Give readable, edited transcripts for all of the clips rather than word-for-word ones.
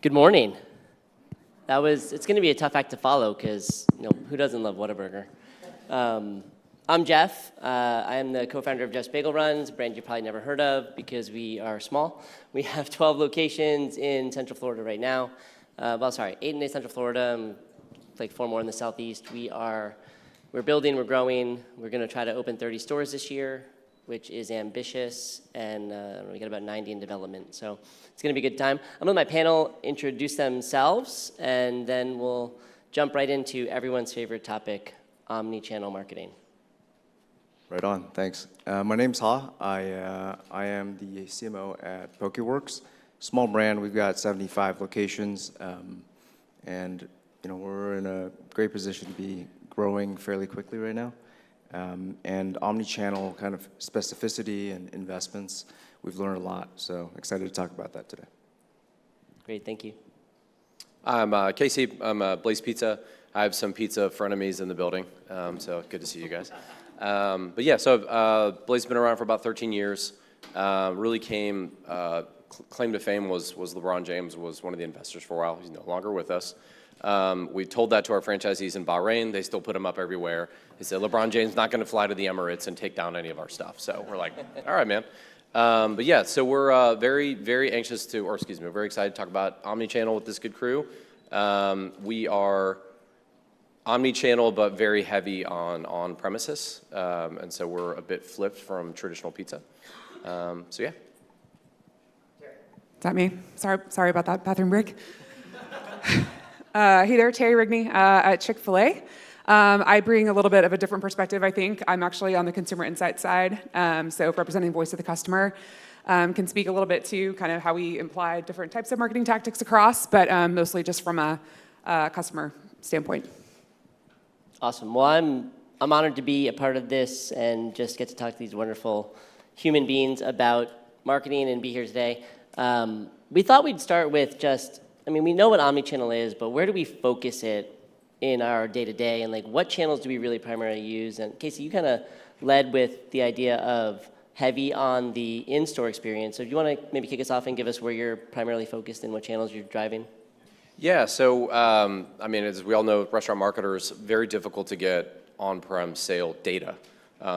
Good morning. It's going to be a tough act to follow because, who doesn't love Whataburger? I'm Jeff. I am the co-founder of Jeff's Bagel Runs, a brand you've probably never heard of because we are small. We have 12 locations in Central Florida right now. 8 in Central Florida, like 4 more in the Southeast. We're building, we're growing. We're going to try to open 30 stores this year, which is ambitious, and we got about 90 in development. So it's going to be a good time. I'm going to let my panel introduce themselves, and then we'll jump right into everyone's favorite topic, omnichannel marketing. Right on, thanks. My name's Ha. I am the CMO at Pokeworks. Small brand, we've got 75 locations, and we're in a great position to be growing fairly quickly right now. And omni-channel kind of specificity and investments, we've learned a lot, so excited to talk about that today. Great, thank you. I'm Casey, I'm Blaze Pizza. I have some pizza frenemies in the building, so good to see you guys. Blaze has been around for about 13 years. Really claim to fame was LeBron James was one of the investors for a while. He's no longer with us. We told that to our franchisees in Bahrain. They still put him up everywhere. They said, LeBron James not going to fly to the Emirates and take down any of our stuff. So we're like, all right, man. So we're very, very anxious to, very excited to talk about omnichannel with this good crew. We are omnichannel, but very heavy on premises. And so we're a bit flipped from traditional pizza. Is that me? Sorry about that bathroom break. Hey there, Terri Rigney at Chick-fil-A. I bring a little bit of a different perspective, I think. I'm actually on the consumer insight side, so representing voice of the customer. Can speak a little bit to kind of how we apply different types of marketing tactics across, but mostly just from a customer standpoint. Awesome. Well, I'm honored to be a part of this and just get to talk to these wonderful human beings about marketing and be here today. We thought we'd start with we know what omnichannel is, but where do we focus it in our day-to-day, and what channels do we really primarily use? And Casey, you kind of led with the idea of heavy on the in-store experience. So do you want to maybe kick us off and give us where you're primarily focused and what channels you're driving? Yeah, so as we all know, restaurant marketers, very difficult to get on-prem sale data.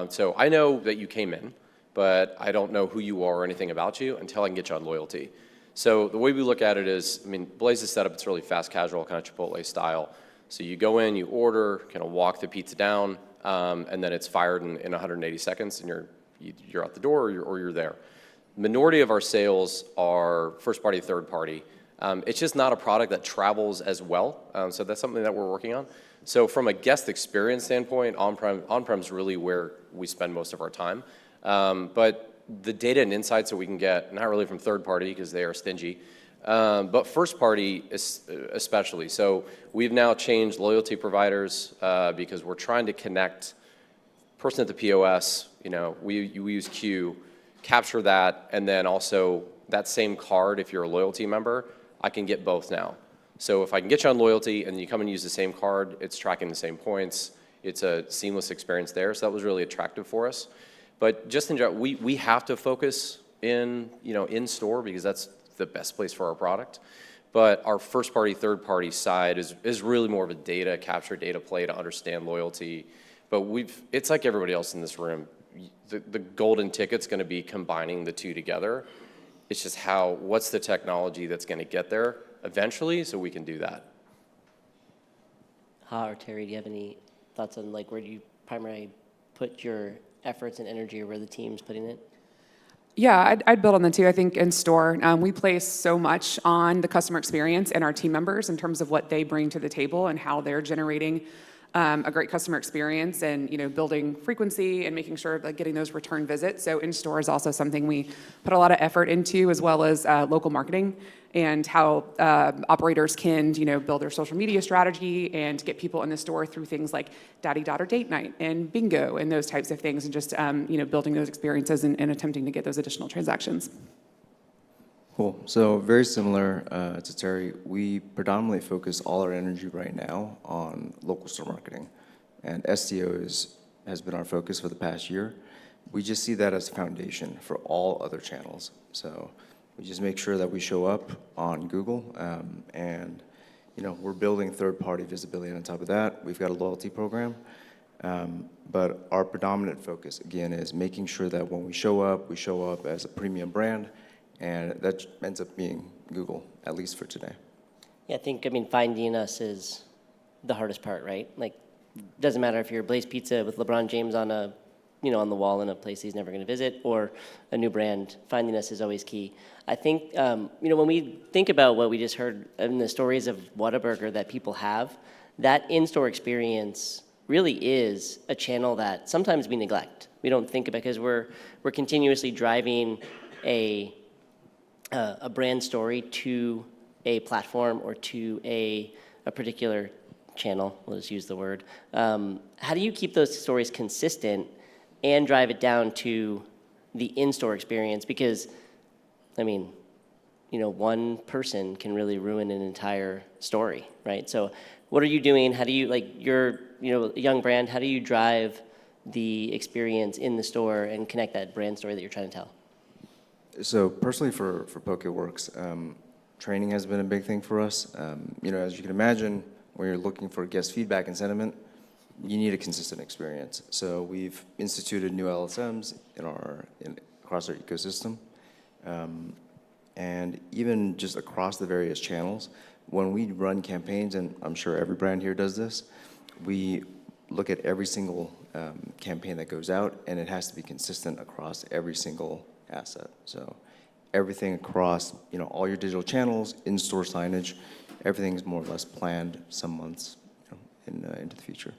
So I know that you came in, but I don't know who you are or anything about you until I can get you on loyalty. So the way we look at it is, Blaze's setup, it's really fast casual, kind of Chipotle style. So you go in, you order, kind of walk the pizza down, and then it's fired in 180 seconds, and you're out the door or you're there. Minority of our sales are first party, third party. It's just not a product that travels as well, so that's something that we're working on. So from a guest experience standpoint, on-prem is really where we spend most of our time. But the data and insights that we can get, not really from third party because they are stingy, but first party especially. So we've now changed loyalty providers because we're trying to connect person at the POS, we use Q, capture that, and then also that same card, if you're a loyalty member, I can get both now. So if I can get you on loyalty and you come and use the same card, it's tracking the same points. It's a seamless experience there. So that was really attractive for us. But just in general, we have to focus in store because that's the best place for our product. But our first party, third party side is really more of a data play to understand loyalty. But it's like everybody else in this room. The golden ticket's going to be combining the two together. It's just what's the technology that's going to get there eventually so we can do that. Ha or Terry, do you have any thoughts on where do you primarily put your efforts and energy, or where the team's putting it? Yeah, I'd build on that too. I think in store, we place so much on the customer experience and our team members in terms of what they bring to the table and how they're generating a great customer experience and building frequency and making sure getting those return visits. So in store is also something we put a lot of effort into, as well as local marketing and how operators can build their social media strategy and get people in the store through things like daddy-daughter date night and bingo and those types of things, and just building those experiences and attempting to get those additional transactions. Cool. So very similar to Terry, we predominantly focus all our energy right now on local store marketing, and SEO has been our focus for the past year. We just see that as a foundation for all other channels. So We just make sure that we show up on Google, and we're building third-party visibility on top of that. We've got a loyalty program, but our predominant focus, again, is making sure that when we show up as a premium brand, and that ends up being Google, at least for today. Yeah, I mean, finding us is the hardest part, right? Like, doesn't matter if you're Blaze Pizza with LeBron James on on the wall in a place he's never going to visit, or a new brand. Finding us is always key. I think, when we think about what we just heard in the stories of Whataburger that people have, that in-store experience really is a channel that sometimes we neglect. We don't think about, because we're continuously driving a brand story to a platform or to a particular channel. We'll just use the word. How do you keep those stories consistent and drive it down to the in-store experience? Because, I mean, one person can really ruin an entire story, right? So what are you doing? How do you, you're, a young brand, how do you drive the experience in the store and connect that brand story that you're trying to tell? So personally for Pokeworks, training has been a big thing for us. As you can imagine, when you're looking for guest feedback and sentiment, you need a consistent experience. So we've instituted new LSMs across our ecosystem. And even just across the various channels, when we run campaigns, and I'm sure every brand here does this, we look at every single campaign that goes out, and it has to be consistent across every single asset. So everything across, all your digital channels, in-store signage, everything's more or less planned some months into the future.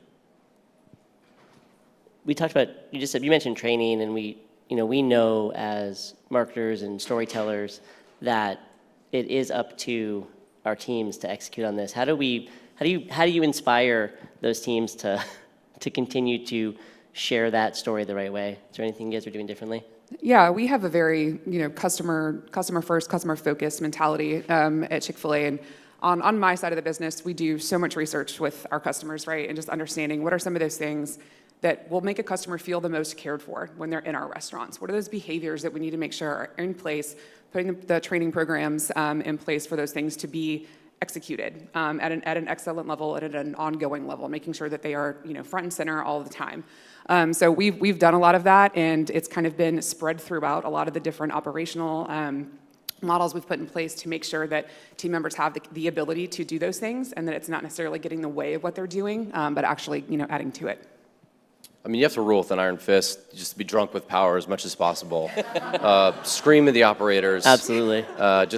We talked about, you mentioned training, and we know as marketers and storytellers that it is up to our teams to execute on this. How do you inspire those teams to continue to share that story the right way? Is there anything you guys are doing differently? Yeah, we have a very customer first, customer focused mentality at Chick-fil-A, and on my side of the business, we do so much research with our customers, right, and just understanding what are some of those things that will make a customer feel the most cared for when they're in our restaurants. What are those behaviors that we need to make sure are in place, putting the training programs in place for those things to be executed at an excellent level and at an ongoing level, making sure that they are front and center all the time. So we've done a lot of that, and it's kind of been spread throughout a lot of the different operational models we've put in place to make sure that team members have the ability to do those things, and that it's not necessarily getting in the way of what they're doing, but actually adding to it. I mean, you have to rule with an iron fist, just be drunk with power as much as possible. Scream at the operators. Absolutely. I'm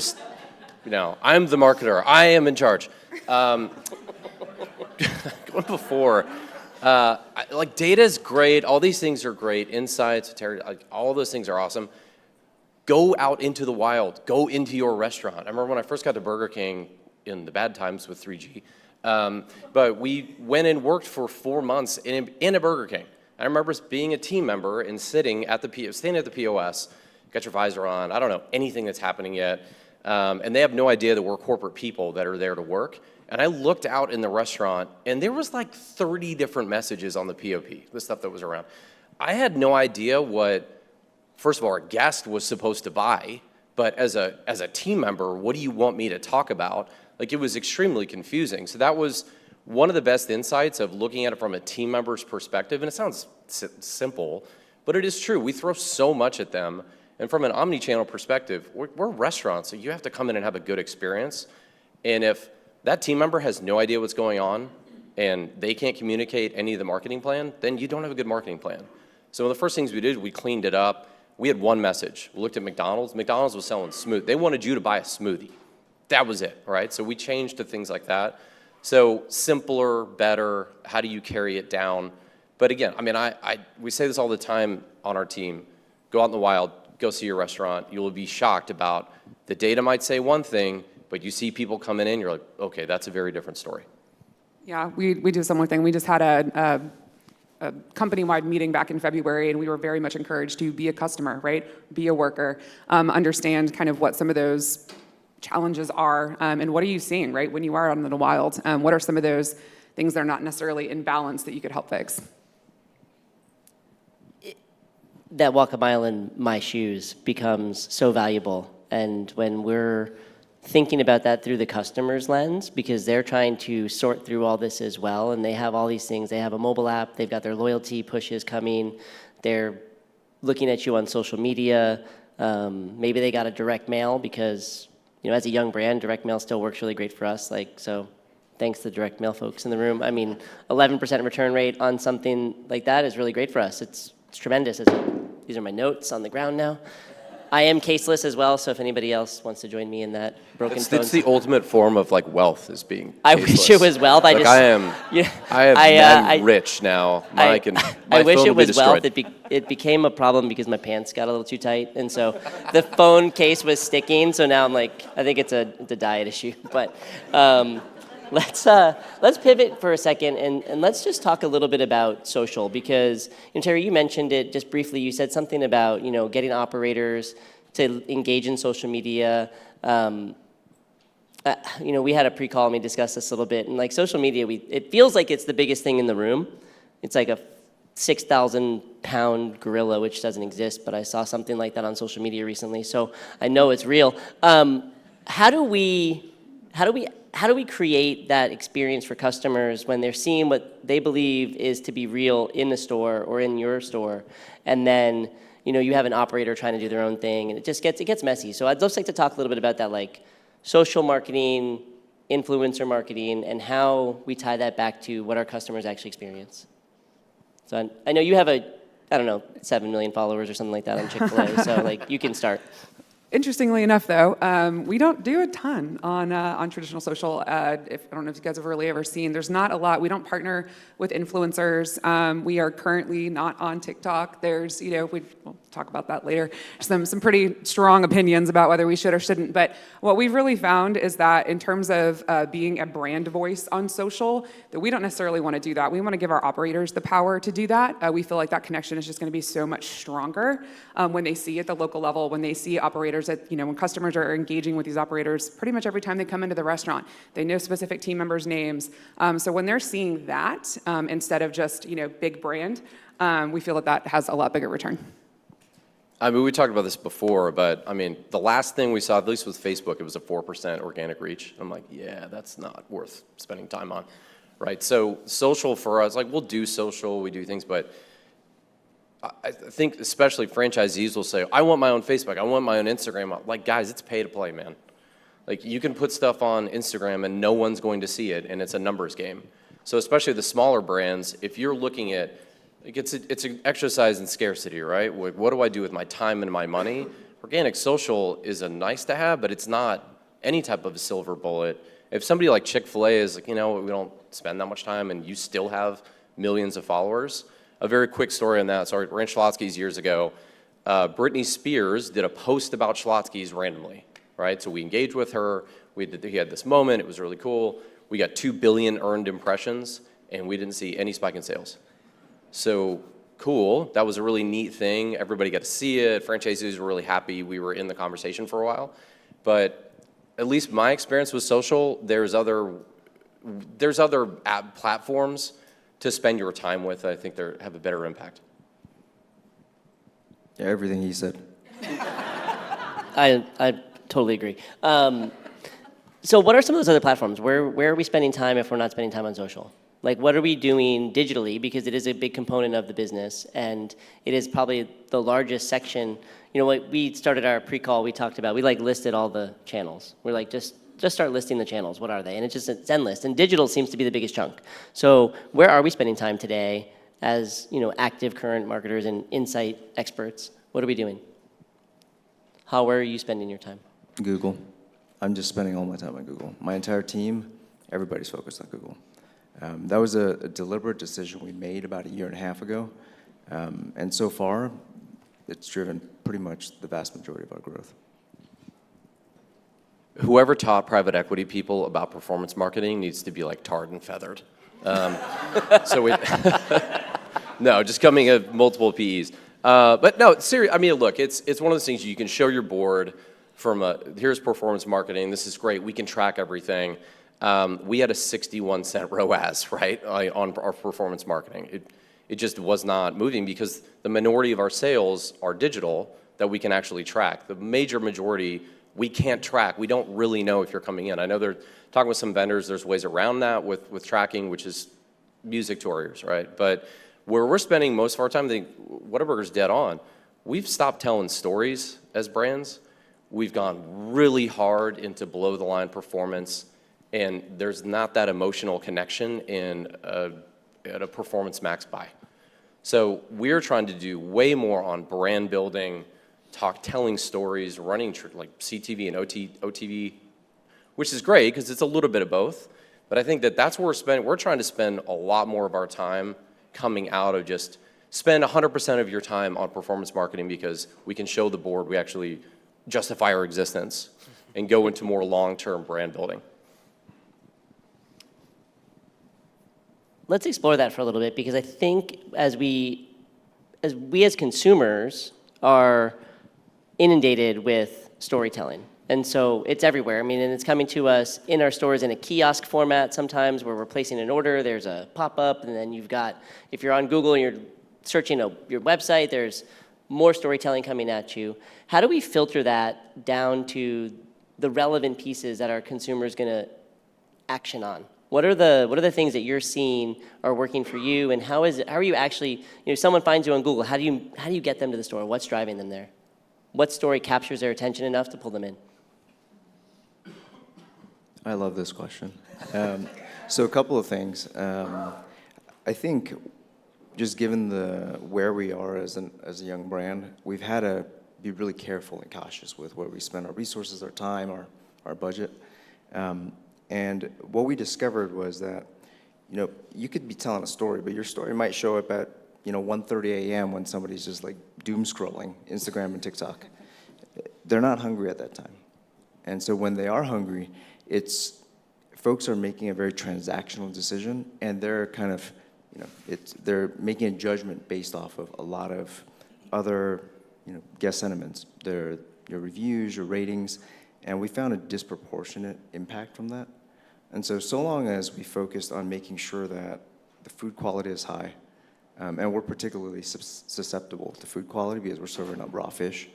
the marketer. I am in charge. Going before, data is great. All these things are great. Insights, Terry, all those things are awesome. Go out into the wild. Go into your restaurant. I remember when I first got to Burger King in the bad times with 3G, but we went and worked for 4 months in a Burger King. I remember being a team member and standing at the POS, got your visor on. I don't know anything that's happening yet. And they have no idea that we're corporate people that are there to work. And I looked out in the restaurant, and there was 30 different messages on the POP, the stuff that was around. I had no idea what, first of all, our guest was supposed to buy, but as a team member, what do you want me to talk about? It was extremely confusing. So that was one of the best insights of looking at it from a team member's perspective. And it sounds simple, but it is true. We throw so much at them. And from an omnichannel perspective, we're restaurants, so you have to come in and have a good experience. And if that team member has no idea what's going on and they can't communicate any of the marketing plan, then you don't have a good marketing plan. So one of the first things we did, we cleaned it up. We had one message. We looked at McDonald's. McDonald's was selling smoothie. They wanted you to buy a smoothie. That was it, right? So we changed to things like that. So simpler, better, how do you carry it down? But again, I mean, we say this all the time on our team. Go out in the wild. Go see your restaurant. You will be shocked about the data might say one thing, but you see people coming in, you're like, okay, that's a very different story. Yeah, we do a similar thing. We just had a company-wide meeting back in February, and we were very much encouraged to be a customer, right? Be a worker, understand kind of what some of those challenges are, and what are you seeing, right, when you are out in the wild? What are some of those things that are not necessarily in balance that you could help fix? That walk a mile in my shoes becomes so valuable And when we're thinking about that through the customer's lens, because they're trying to sort through all this as well, and they have all these things. They have a mobile app, they've got their loyalty pushes coming, they're looking at you on social media. Maybe they got a direct mail because, as a young brand, direct mail still works really great for us. So thanks to the direct mail folks in the room. 11% return rate on something like that is really great for us. It's tremendous. These are my notes on the ground now. I am caseless as well, so if anybody else wants to join me in that broken phone. It's the ultimate form of wealth is being caseless. I wish it was wealth. I'm rich now. My I wish phone it will be was wealth. destroyed. It became a problem because my pants got a little too tight, and so the phone case was sticking. So now I'm like, I think it's a diet issue. But let's pivot for a second and let's just talk a little bit about social, because Terry, you mentioned it just briefly. You said something about getting operators to engage in social media. We had a pre-call and we discussed this a little bit, and like social media, it feels like it's the biggest thing in the room. It's like a 6,000-pound gorilla, which doesn't exist, but I saw something like that on social media recently, so I know it's real. How do we create that experience for customers when they're seeing what they believe is to be real in the store or in your store, and then you have an operator trying to do their own thing, and it gets messy. So I'd just like to talk a little bit about that, like social marketing, influencer marketing, and how we tie that back to what our customers actually experience. So I know you have 7 million followers or something like that on Chick-fil-A, so you can start. Interestingly enough, though, we don't do a ton on traditional social. I don't know if you guys have really ever seen. There's not a lot. We don't partner with influencers. We are currently not on TikTok. There's, we'll talk about that later. Some pretty strong opinions about whether we should or shouldn't. But what we've really found is that in terms of being a brand voice on social, that we don't necessarily want to do that. We want to give our operators the power to do that. We feel like that connection is just going to be so much stronger when they see at the local level, when they see operators when customers are engaging with these operators pretty much every time they come into the restaurant. They know specific team members' names. So when they're seeing that instead of just, big brand, we feel that has a lot bigger return. We talked about this before, but the last thing we saw, at least with Facebook, it was a 4% organic reach. I'm like, yeah, that's not worth spending time on, right? So social for us, we'll do social, we do things, but I think especially franchisees will say, I want my own Facebook, I want my own Instagram. Like, guys, it's pay to play, man. You can put stuff on Instagram and no one's going to see it, and it's a numbers game. So especially the smaller brands, if you're looking at, it's an exercise in scarcity, right? What do I do with my time and my money? Organic social is a nice to have, but it's not any type of a silver bullet. If somebody like Chick-fil-A is we don't spend that much time and you still have millions of followers. A very quick story on that. So we're in Schlotzsky's years ago. Britney Spears did a post about Schlotzsky's randomly, right? So we engaged with her. He had this moment. It was really cool. We got 2 billion earned impressions, and we didn't see any spike in sales. So cool. That was a really neat thing. Everybody got to see it. Franchisees were really happy. We were in the conversation for a while. But at least my experience with social, there's other app platforms to spend your time with. I think they have a better impact. Yeah, everything he said. I totally agree. So what are some of those other platforms? Where are we spending time if we're not spending time on social? What are we doing digitally? Because it is a big component of the business, and it is probably the largest section. We started our pre-call, we talked about, we listed all the channels. We're just start listing the channels. What are they? And it's endless. And digital seems to be the biggest chunk. So where are we spending time today as active current marketers and insight experts? What are we doing? Where are you spending your time? Google. I'm just spending all my time on Google. My entire team, everybody's focused on Google. That was a deliberate decision we made about 1.5 years ago. And so far, it's driven pretty much the vast majority of our growth. Whoever taught private equity people about performance marketing needs to be tarred and feathered. No, just coming at multiple PEs. But no, seriously, look, it's one of those things you can show your board from here's performance marketing, this is great, we can track everything. We had a 61-cent ROAS, right, on our performance marketing. It just was not moving because the minority of our sales are digital that we can actually track. The major majority we can't track. We don't really know if you're coming in. I know they're talking with some vendors. There's ways around that with tracking, which is music to our ears, right? But where we're spending most of our time, I think Whataburger's dead on. We've stopped telling stories as brands. We've gone really hard into below-the-line performance, and there's not that emotional connection at a Performance Max buy. So we're trying to do way more on brand building, telling stories, running like CTV and OTV, which is great because it's a little bit of both. But I think that's where we're trying to spend a lot more of our time coming out of just spend 100% of your time on performance marketing because we can show the board we actually justify our existence and go into more long-term brand building. Let's explore that for a little bit because I think as we as consumers are inundated with storytelling. And so it's everywhere. I mean, and it's coming to us in our stores in a kiosk format sometimes where we're placing an order, there's a pop-up, and then you've got, if you're on Google and you're searching your website, there's more storytelling coming at you. How do we filter that down to the relevant pieces that our consumers gonna action on? What are the things that you're seeing are working for you, and how are you actually, someone finds you on Google, how do you get them to the store? What's driving them there? What story captures their attention enough to pull them in? I love this question. So a couple of things. I think just given where we are as a young brand, we've had to be really careful and cautious with where we spend our resources, our time, our budget. And what we discovered was that, you could be telling a story, but your story might show up at, 1:30 a.m. when somebody's just like doom scrolling Instagram and TikTok. They're not hungry at that time. And so when they are hungry, folks are making a very transactional decision, and they're kind of, they're making a judgment based off of a lot of other, guest sentiments, your reviews, your ratings, and we found a disproportionate impact from that. And so long as we focused on making sure that the food quality is high, and we're particularly susceptible to food quality because we're serving up raw fish,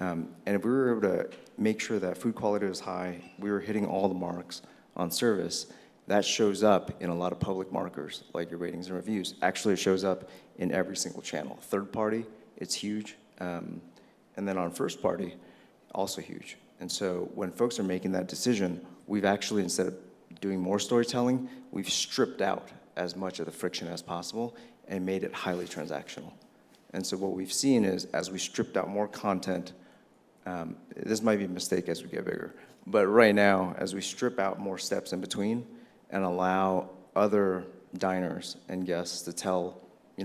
and if we were able to make sure that food quality was high, we were hitting all the marks on service, that shows up in a lot of public markers, like your ratings and reviews. Actually, it shows up in every single channel. Third party, it's huge. And then on first party, also huge. And so when folks are making that decision, we've actually, instead of doing more storytelling, we've stripped out as much of the friction as possible and made it highly transactional. And so what we've seen is, as we stripped out more content, this might be a mistake as we get bigger, but right now, as we strip out more steps in between and allow other diners and guests to tell,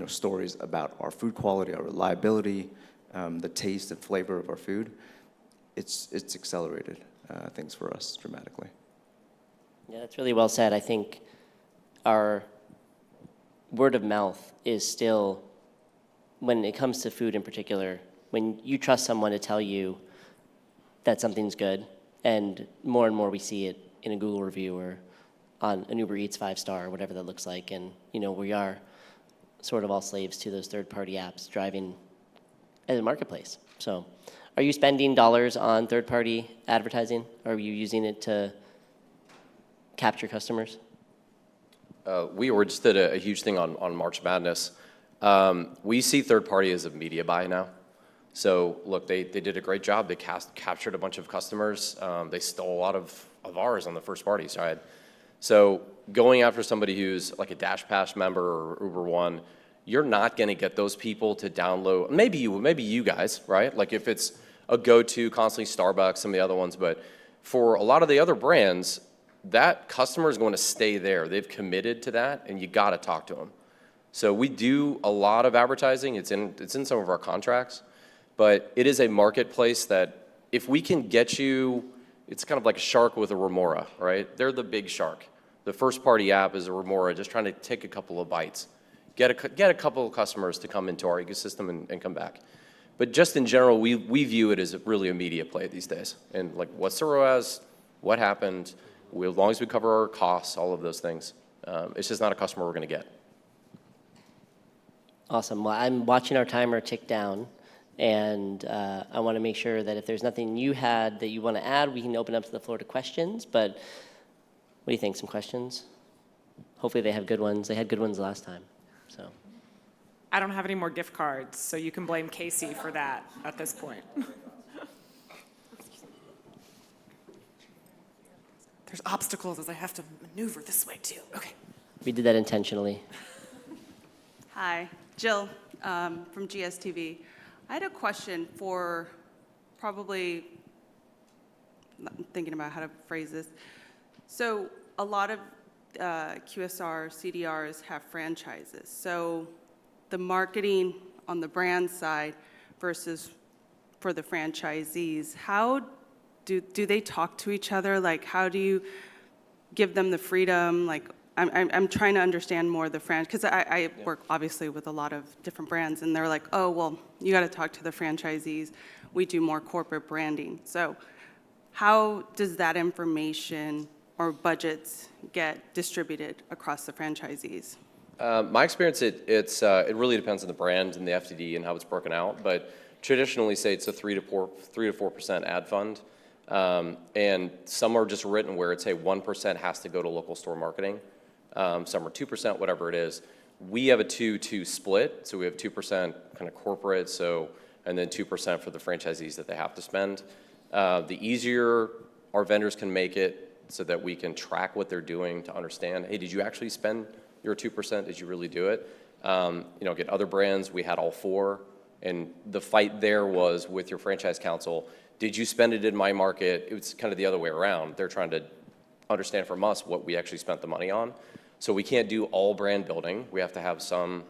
stories about our food quality, our reliability, the taste and flavor of our food, it's accelerated things for us dramatically. Yeah, that's really well said. I think our word of mouth is still, when it comes to food in particular, when you trust someone to tell you that something's good, and more we see it in a Google review or on an Uber Eats 5-star or whatever that looks like, and we are sort of all slaves to those third-party apps driving as a marketplace. So are you spending dollars on third-party advertising? Are you using it to capture customers? We just did a huge thing on March Madness. We see third-party as a media buy now. So look, they did a great job. They captured a bunch of customers. They stole a lot of ours on the first-party side. So going after somebody who's like a Dash Pass member or Uber One, you're not going to get those people to download. Maybe you guys, right? Like if it's a go-to, constantly Starbucks, some of the other ones. But for a lot of the other brands, that customer is going to stay there. They've committed to that, and you got to talk to them. So we do a lot of advertising. It's in some of our contracts, but it is a marketplace that if we can get you, it's kind of like a shark with a remora, right? They're the big shark. The first-party app is a remora, just trying to take a couple of bites, get a couple of customers to come into our ecosystem and come back. But just in general, we view it as really a media play these days. And like, what's the ROAS? What happened? As long as we cover our costs, all of those things, it's just not a customer we're going to get. Awesome. Well, I'm watching our timer tick down, And I want to make sure that if there's nothing you had that you want to add, we can open up to the floor to questions. But what do you think? Some questions? Hopefully they have good ones. They had good ones last time. So. I don't have any more gift cards, so you can blame Casey for that at this point. There's obstacles as I have to maneuver this way too. Okay. We did that intentionally. Hi, Jill from GSTV. I had a question for probably, I'm thinking about how to phrase this. So a lot of QSR, CDRs have franchises. So the marketing on the brand side versus for the franchisees, how do they talk to each other? Like, how do you give them the freedom? Like, I'm trying to understand more the franchise, because I work obviously with a lot of different brands, and they're like, oh, well, you got to talk to the franchisees. We do more corporate branding. So how does that information or budgets get distributed across the franchisees? My experience, it really depends on the brand and the FTD and how it's broken out, but traditionally say it's a 3 to 4% ad fund. And some are just written where it's, hey, 1% has to go to local store marketing. Some are 2%, whatever it is. We have a 2-2 split, so we have 2% kind of corporate, and then 2% for the franchisees that they have to spend. The easier our vendors can make it so that we can track what they're doing to understand, hey, did you actually spend your 2%? Did you really do it? Get other brands, we had all 4, and the fight there was with your franchise council. Did you spend it in my market? It was kind of the other way around. They're trying to understand from us what we actually spent the money on. So we can't do all brand building. We have to have some,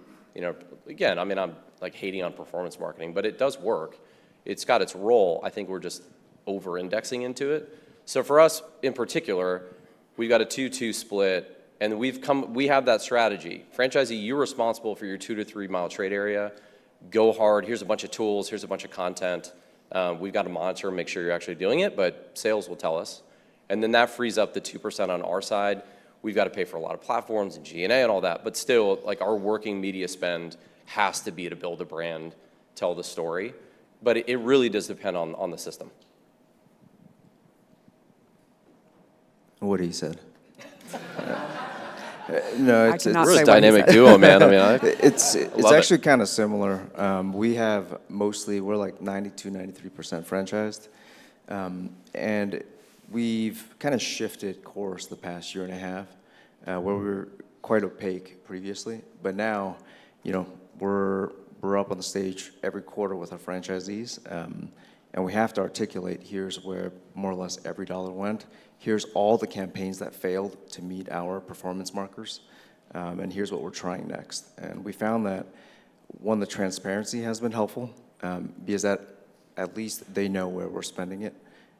again, I'm like hating on performance marketing, but it does work. It's got its role. I think we're just over-indexing into it. So for us in particular, we've got a 2-2 split, and we have that strategy. Franchisee, you're responsible for your 2 to 3 mile trade area. Go hard. Here's a bunch of tools. Here's a bunch of content. We've got to monitor and make sure you're actually doing it, but sales will tell us. And then that frees up the 2% on our side. We've got to pay for a lot of platforms and G&A and all that, but still, like, our working media spend has to be to build a brand, tell the story. But it really does depend on the system. What he said. No, I it's cannot We're say a what he dynamic said. duo, man. I mean, it's love it. actually kind of similar. We're like 92, 93% franchised. And we've kind of shifted course the past year and a half, where we were quite opaque previously. But now, we're up on the stage every quarter with our franchisees. And we have to articulate, here's where more or less every dollar went. Here's all the campaigns that failed to meet our performance markers. And here's what we're trying next. And we found that, one, the transparency has been helpful, because at least they know where we're spending it.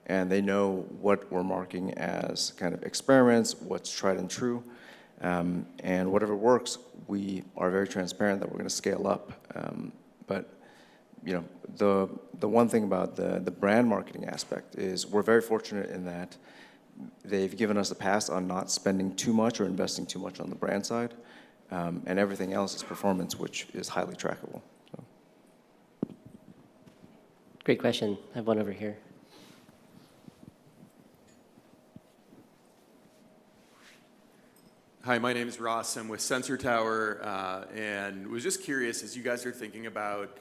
And they know what we're marking as kind of experiments, what's tried and true. And whatever works, we are very transparent that we're going to scale up. But the one thing about the brand marketing aspect is we're very fortunate in that they've given us a pass on not spending too much or investing too much on the brand side. And everything else is performance, which is highly trackable. So. Great question. I have one over here. Hi, my name is Ross. I'm with Sensor Tower, and was just curious, as you guys are thinking about,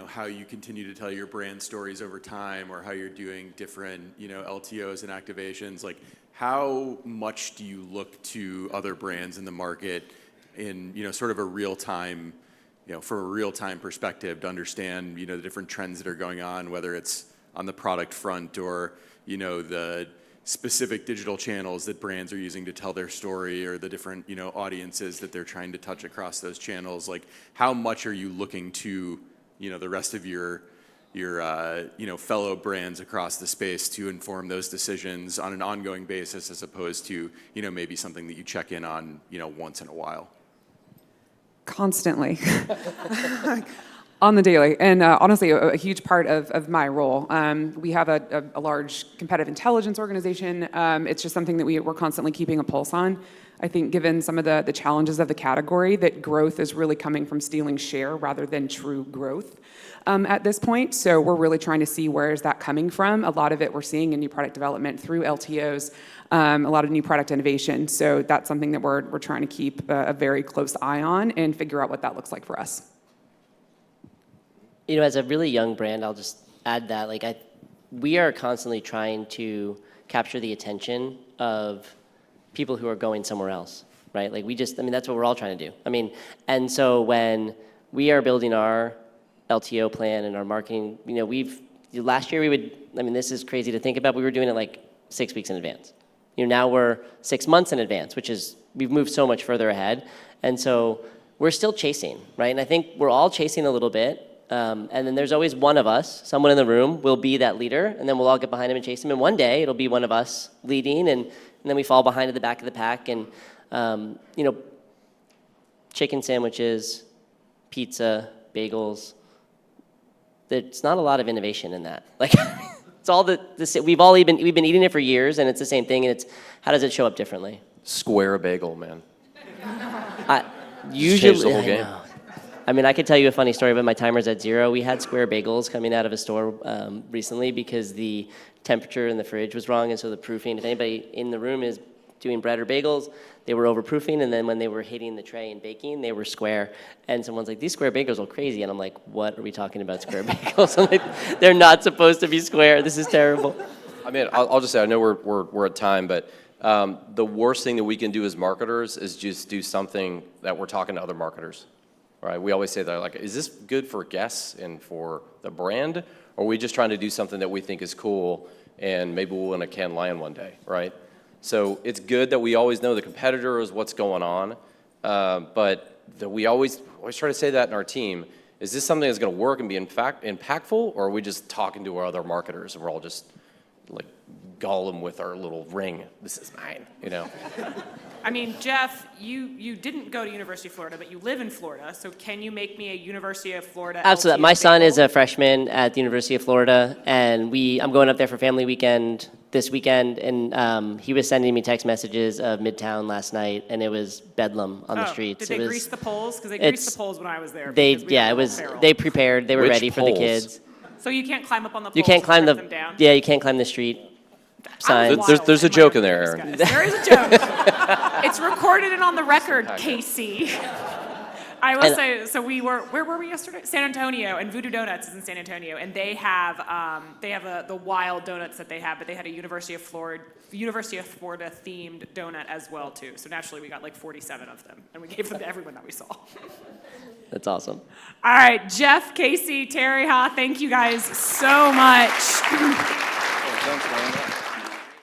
how you continue to tell your brand stories over time, or how you're doing different, LTOs and activations. Like, how much do you look to other brands in the market in, sort of a real-time, for a real-time perspective to understand, the different trends that are going on, whether it's on the product front or, the specific digital channels that brands are using to tell their story, or the different, audiences that they're trying to touch across those channels. Like, how much are you looking to, the rest of your fellow brands across the space to inform those decisions on an ongoing basis, as opposed to, maybe something that you check in on, once in a while? Constantly. On the daily, and honestly, a huge part of my role. We have a large competitive intelligence organization. It's just something that we're constantly keeping a pulse on. I think given some of the challenges of the category, that growth is really coming from stealing share rather than true growth at this point. So we're really trying to see where is that coming from. A lot of it we're seeing in new product development through LTOs, a lot of new product innovation. So that's something that we're trying to keep a very close eye on and figure out what that looks like for us. You know, as a really young brand, I'll just add that, like, we are constantly trying to capture the attention of people who are going somewhere else, right? Like, that's what we're all trying to do. I mean, and so when we are building our LTO plan and our marketing, you know, last year this is crazy to think about, but we were doing it like 6 weeks in advance. You know, now we're 6 months in advance, we've moved so much further ahead. And so we're still chasing, right? And I think we're all chasing a little bit. And then there's always one of us, someone in the room will be that leader, and then we'll all get behind him and chase him. And one day it'll be one of us leading, and then we fall behind at the back of the pack. And, you know, chicken sandwiches, pizza, bagels, there's not a lot of innovation in that. Like, it's all we've been eating it for years, and it's the same thing, and it's how does it show up differently? Square bagel, man. Usually, changed the whole game. I mean, I could tell you a funny story about my timer's at 0. We had square bagels coming out of a store recently because the temperature in the fridge was wrong, and so the proofing, if anybody in the room is doing bread or bagels, they were overproofing, and then when they were hitting the tray and baking, they were square. And someone's like, these square bagels are crazy. And I'm like, what are we talking about, square bagels? I'm like, they're not supposed to be square. This is terrible. I mean, I'll just say, I know we're at time, but the worst thing that we can do as marketers is just do something that we're talking to other marketers. Right? We always say that, like, is this good for guests and for the brand? Or are we just trying to do something that we think is cool and maybe we'll win a Cannes Lion one day, right? So it's good that we always know the competitor is what's going on, but that we always try to say that in our team. Is this something that's going to work and be impactful, or are we just talking to our other marketers and we're all just like Gollum with our little ring? This is mine, you know? I mean, Jeff, you didn't go to University of Florida, but you live in Florida. So can you make me a University of Florida Absolutely. LTO My son bagel? is a freshman at the University of Florida, and I'm going up there for family weekend this weekend, and he was sending me text messages of Midtown last night, and it was bedlam on the streets. Did they grease the poles? Because they greased the poles when I was there. They prepared. They were Which ready for the poles? kids. So you can't climb up on the poles. You can't climb them down? you can't climb the street sign. There's a joke in there, Aaron. There is a joke. It's recorded and on the record, Casey. I will say, so where were we yesterday? San Antonio, and Voodoo Donuts is in San Antonio, and they have the wild donuts that they have, but they had a University of Florida themed donut as well too. So naturally, we got like 47 of them, and we gave them to everyone that we saw. That's awesome. All right, Jeff, Casey, Terry, thank you guys so much. Thanks, man.